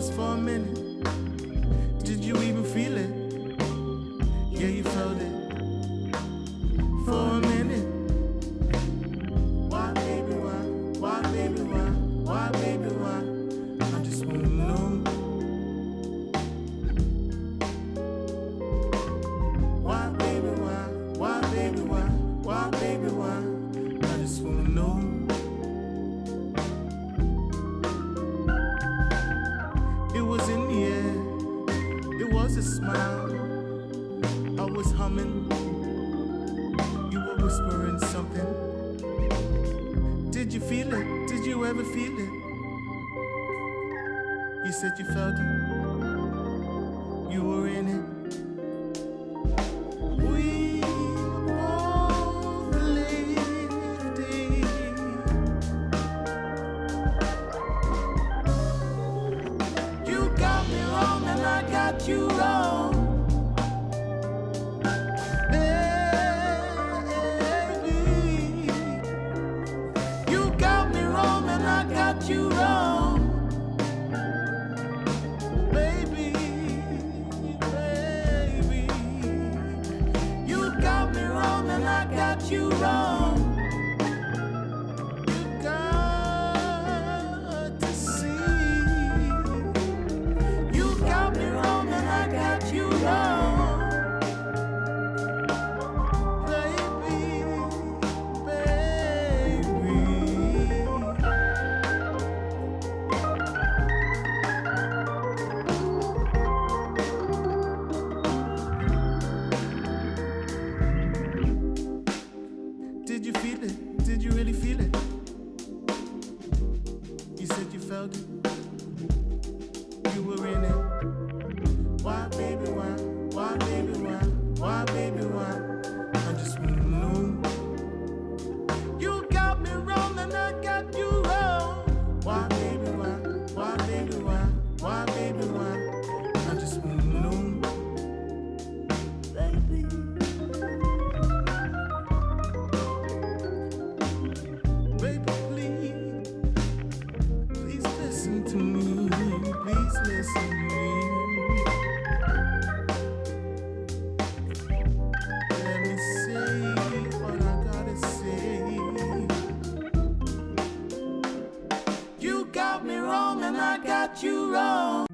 just for a minute. Did you even feel it? Yeah, you felt it. For a minute. Why, baby, why? Why, baby, why? Why, baby, why? I just wanna know. Why, baby, why? Why, baby, why? Why, baby, why? I just wanna know. It was in the air. It was a smile. I was humming. You were whispering something. Did you feel it? Did you ever feel it? You said you felt it. You were in it. We both lived it. You got me wrong and I got you wrong. You wrong, baby, baby. You got me wrong and I got you wrong. You got to see. You got me wrong and I got you wrong. Did you feel it? Did you really feel it? You said you felt it. You were in it. Why, baby, why? Why, baby, why? Why, baby, why? I just wanna know. You got me wrong and I got you wrong. Why, baby, why? Why, baby, why? Why, baby, why? I just wanna know. Baby. To me, please listen to me. Let me say what I gotta say. You got me wrong and I got you wrong.